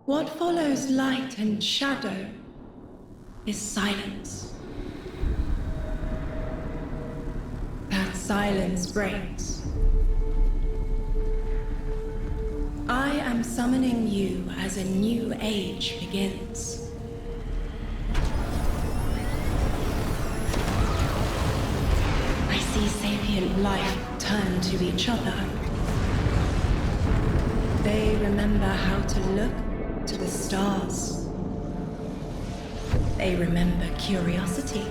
What follows light and shadow is silence. That silence breaks. I am summoning you as a new age begins. I see sapient life turn to each other. They remember how to look to the stars. They remember curiosity.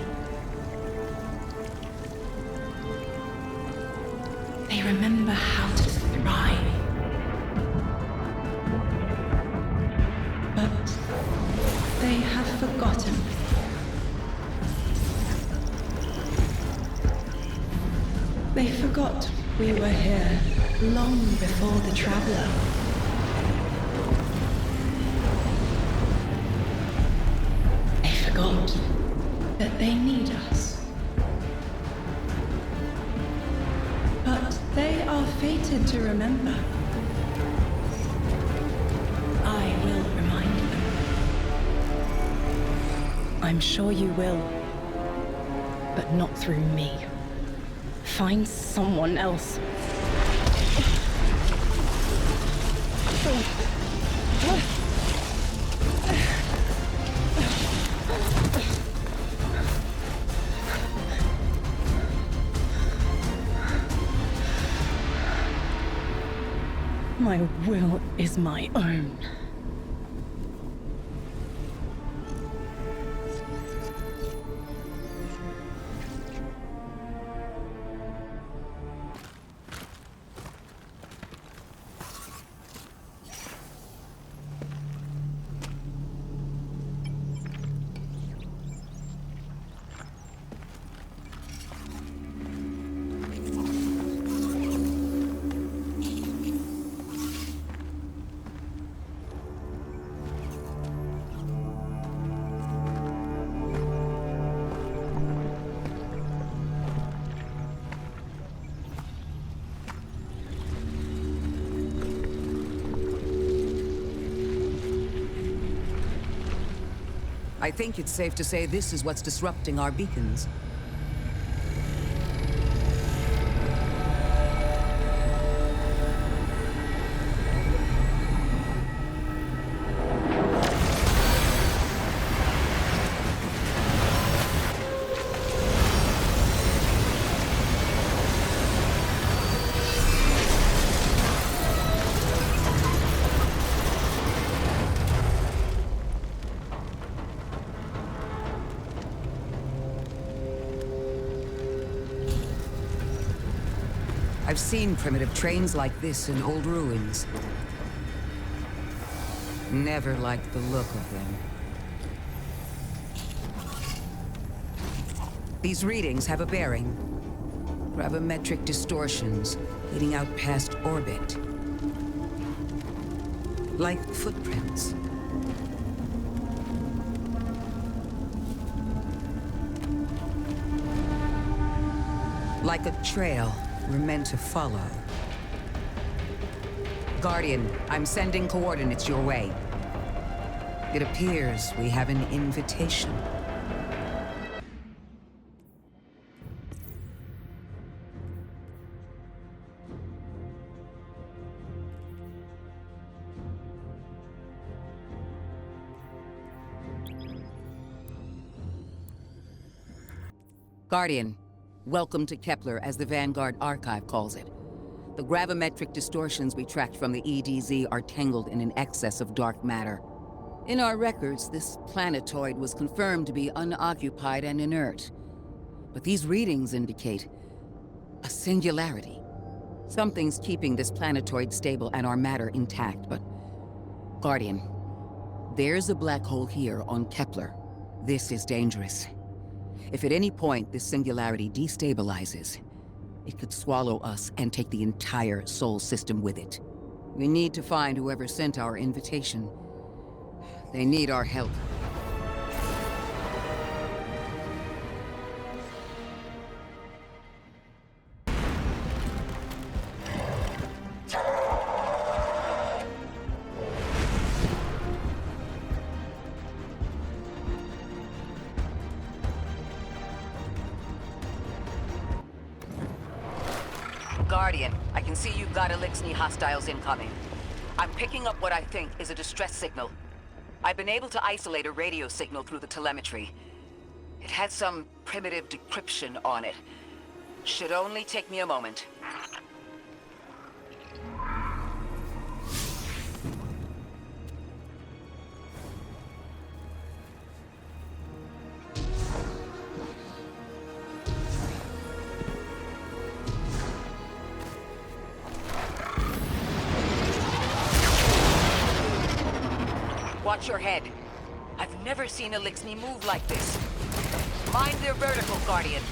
They remember how to thrive. But they have forgotten. They forgot we were here long before the Traveler. They forgot that they need us. But they are fated to remember. I will remind them. I'm sure you will, but not through me. Find someone else. My will is my own. I think it's safe to say this is what's disrupting our beacons. I've seen primitive trains like this in old ruins. Never liked the look of them. These readings have a bearing. Gravimetric distortions leading out past orbit. Like footprints. Like a trail we're meant to follow. Guardian, I'm sending coordinates your way. It appears we have an invitation. Guardian, welcome to Kepler, as the Vanguard Archive calls it. The gravimetric distortions we tracked from the EDZ are tangled in an excess of dark matter. In our records, this planetoid was confirmed to be unoccupied and inert. But these readings indicate a singularity. Something's keeping this planetoid stable and our matter intact, but... Guardian, there's a black hole here on Kepler. This is dangerous. If at any point this singularity destabilizes, it could swallow us and take the entire Sol system with it. We need to find whoever sent our invitation. They need our help. Guardian, I can see you've got Elixni hostiles incoming. I'm picking up what I think is a distress signal. I've been able to isolate a radio signal through the telemetry. It had some primitive decryption on it. Should only take me a moment. Watch your head. I've never seen Elixni move like this. Mind their vertical, Guardian.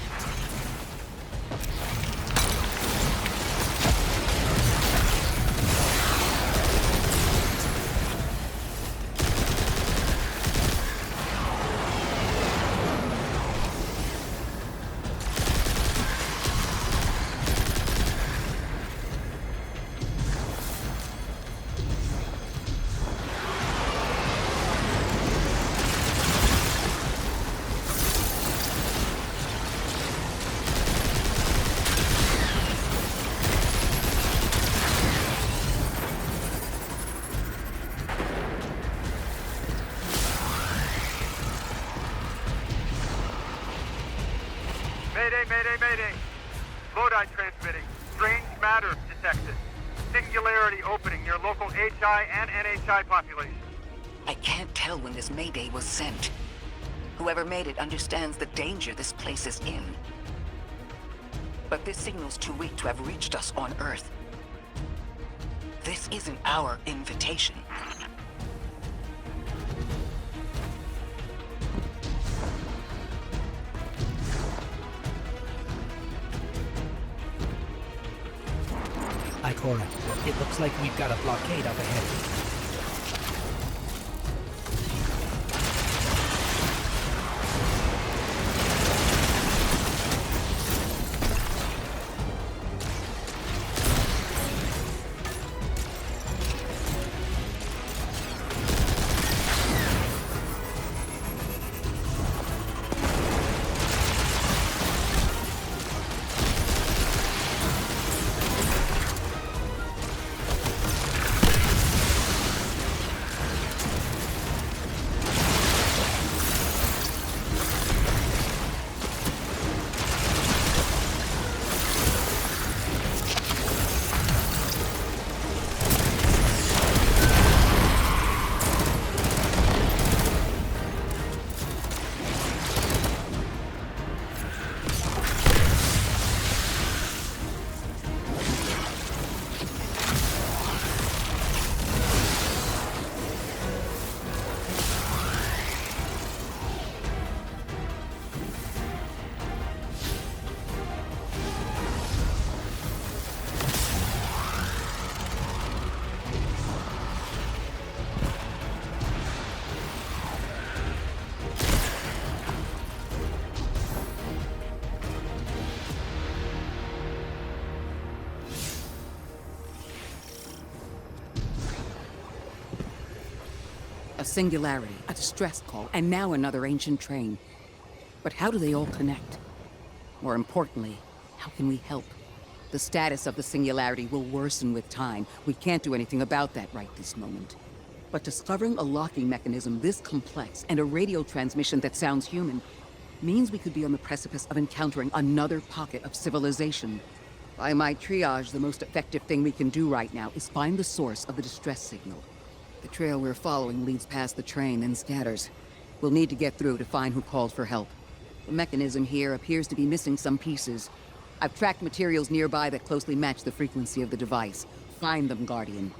Mayday! Lodi transmitting. Strange matter detected. Singularity opening near local HI and NHI population. I can't tell when this Mayday was sent. Whoever made it understands the danger this place is in. But this signal's too weak to have reached us on Earth. This isn't our invitation. Ikora, it looks like we've got a blockade up ahead. A singularity, a distress call, and now another ancient train. But how do they all connect? More importantly, how can we help? The status of the singularity will worsen with time. We can't do anything about that right this moment. But discovering a locking mechanism this complex and a radio transmission that sounds human means we could be on the precipice of encountering another pocket of civilization. By my triage, the most effective thing we can do right now is find the source of the distress signal. The trail we're following leads past the train and scatters. We'll need to get through to find who called for help. The mechanism here appears to be missing some pieces. I've tracked materials nearby that closely match the frequency of the device. Find them, Guardian.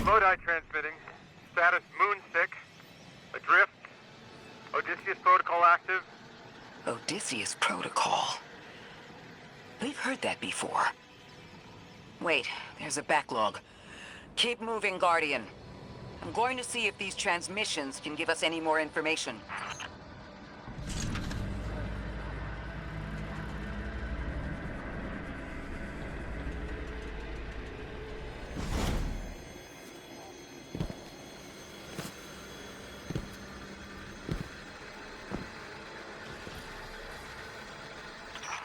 Lodi transmitting. Status moonsick. Adrift. Odysseus protocol active. Odysseus Protocol. We've heard that before. Wait, there's a backlog. Keep moving, Guardian. I'm going to see if these transmissions can give us any more information.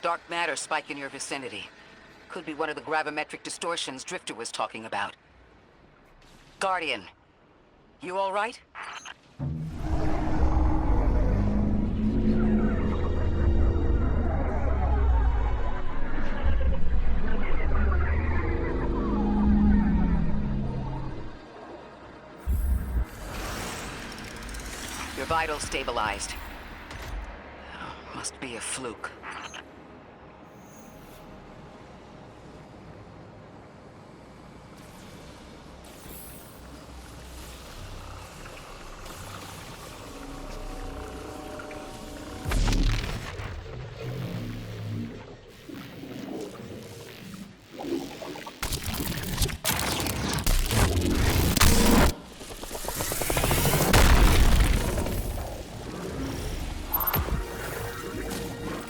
dark matter spike in your vicinity. Could be one of the gravimetric distortions Drifter was talking about. Guardian, you all right? Your vitals stabilized. Must be a fluke.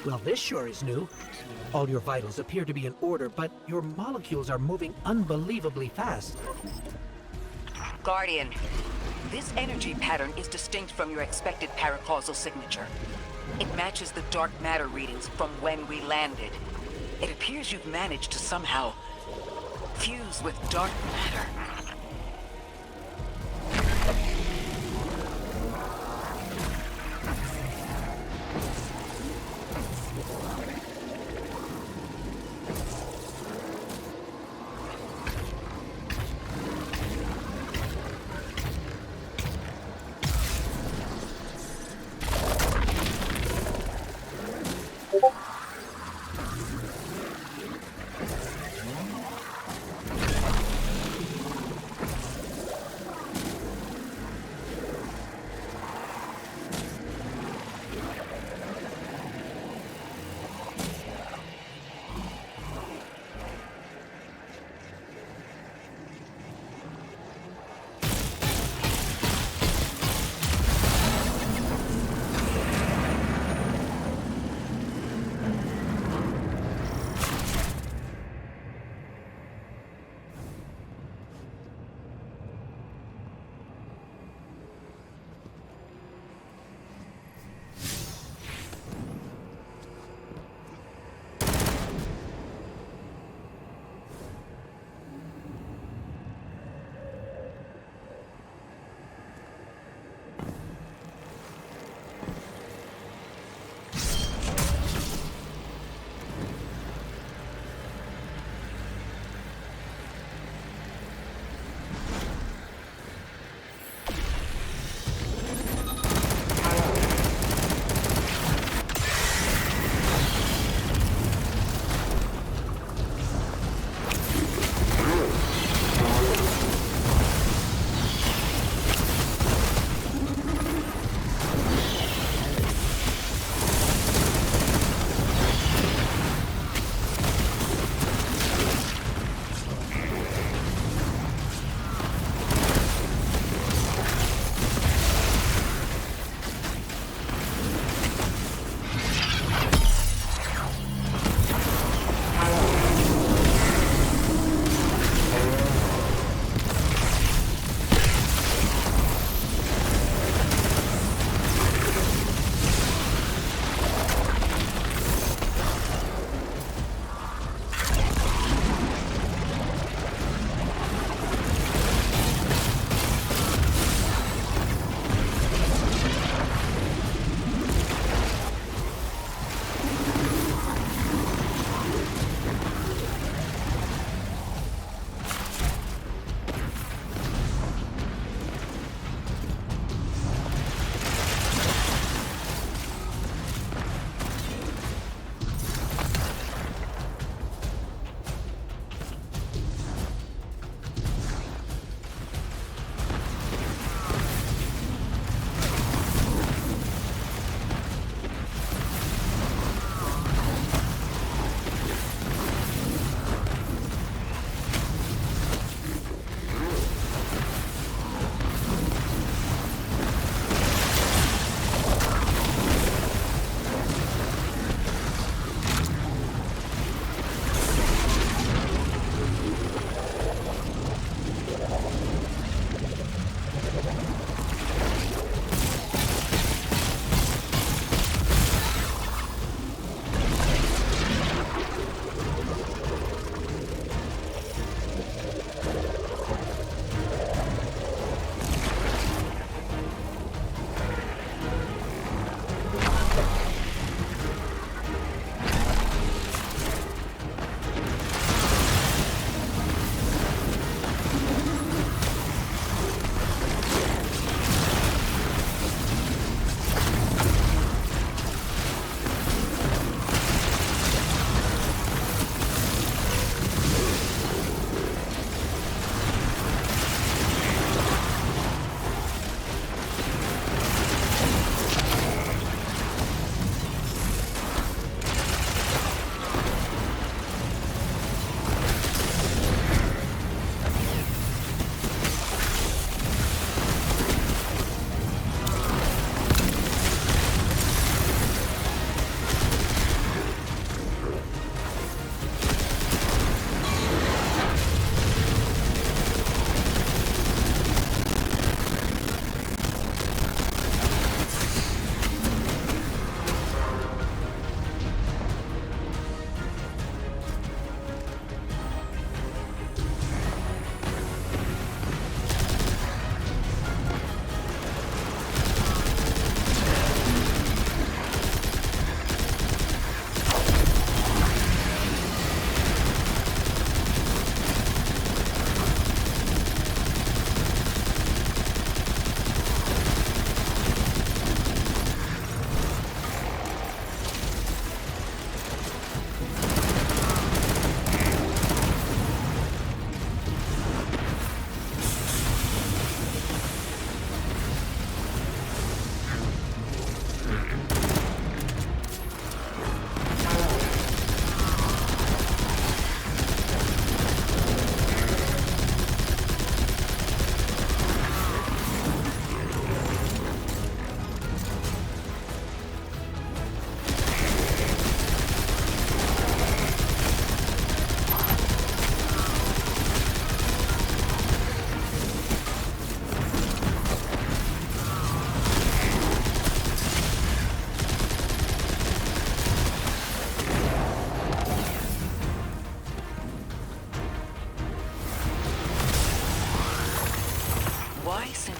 Well, this sure is new. All your vitals appear to be in order, but your molecules are moving unbelievably fast. Guardian, this energy pattern is distinct from your expected paracausal signature. It matches the dark matter readings from when we landed. It appears you've managed to somehow fuse with dark matter.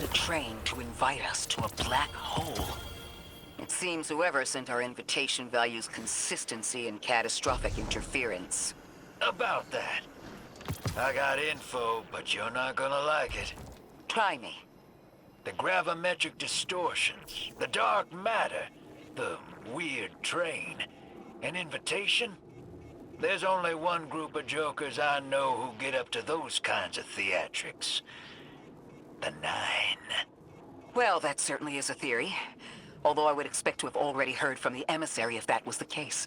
the train to invite us to a black hole. It seems whoever sent our invitation values consistency and catastrophic interference. About that. I got info, but you're not gonna like it. Try me. The gravimetric distortions, the dark matter, the weird train. An invitation? There's only one group of jokers I know who get up to those kinds of theatrics. The Nine. Well, that certainly is a theory. Although I would expect to have already heard from the emissary if that was the case.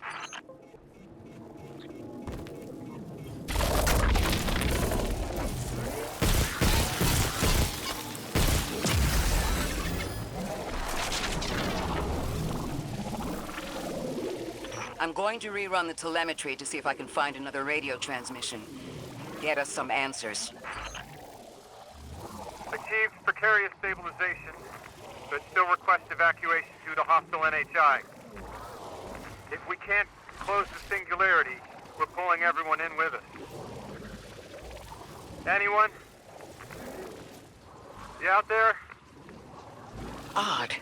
I'm going to rerun the telemetry to see if I can find another radio transmission. Get us some answers. Achieved precarious stabilization, but still request evacuation due to hostile NHI. If we can't close the singularity, we're pulling everyone in with us. Anyone? You out there? Odd.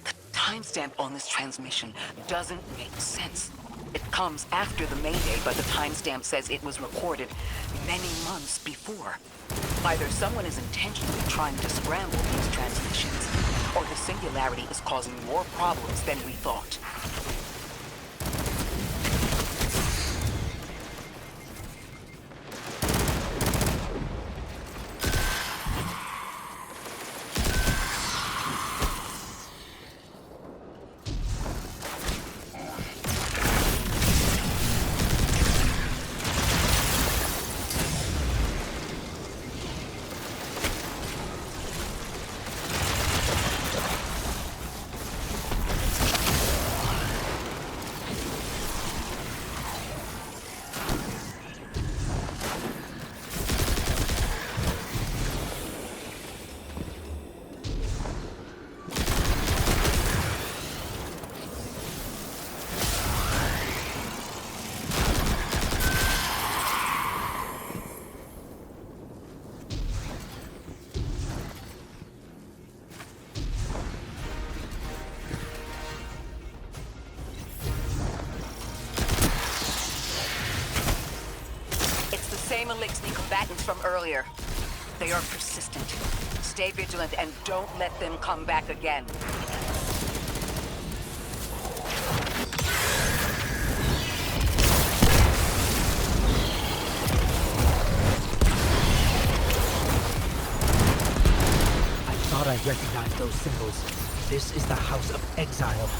The timestamp on this transmission doesn't make sense. It comes after the Mayday, but the timestamp says it was recorded many months before. Either someone is intentionally trying to scramble these transmissions, or the singularity is causing more problems than we thought. Same Elixir combatants from earlier. They are persistent. Stay vigilant and don't let them come back again. I thought I recognized those symbols. This is the House of Exile.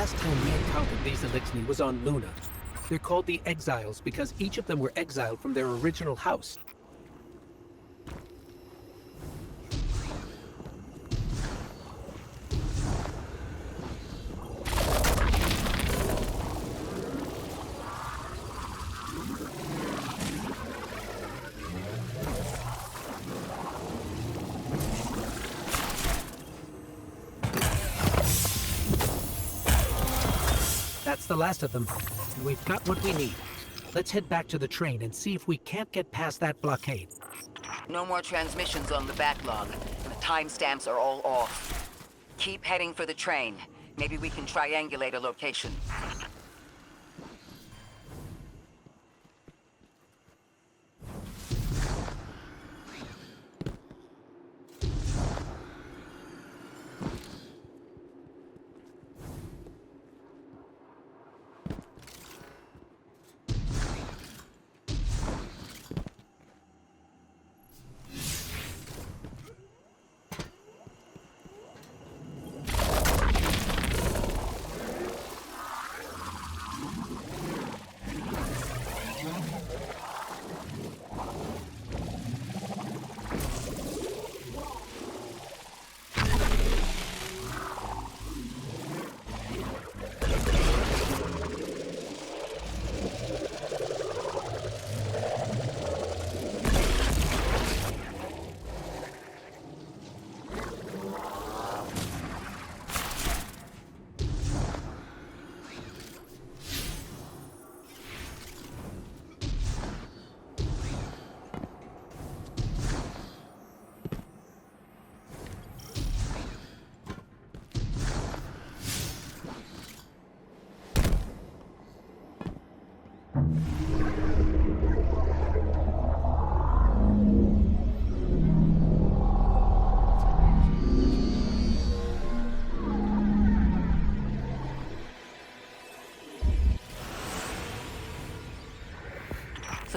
last time we encountered these Elixni was on Luna. They're called the Exiles because each of them were exiled from their original house. That's the last of them. And we've got what we need. Let's head back to the train and see if we can't get past that blockade. No more transmissions on the backlog. The timestamps are all off. Keep heading for the train. Maybe we can triangulate a location.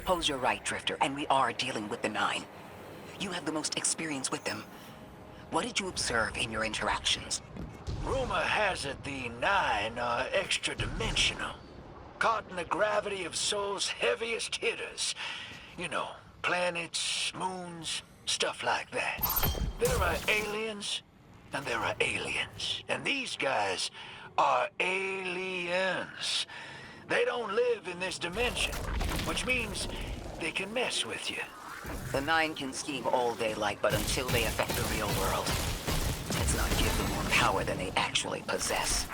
Suppose you're right, Drifter, and we are dealing with the Nine. You have the most experience with them. What did you observe in your interactions? Rumor has it the Nine are extra-dimensional. Caught in the gravity of Sol's heaviest hitters. You know, planets, moons, stuff like that. There are aliens, and there are aliens. And these guys are aliens. They don't live in this dimension, which means they can mess with you. The Nine can scheme all they like, but until they affect the real world, let's not give them more power than they actually possess.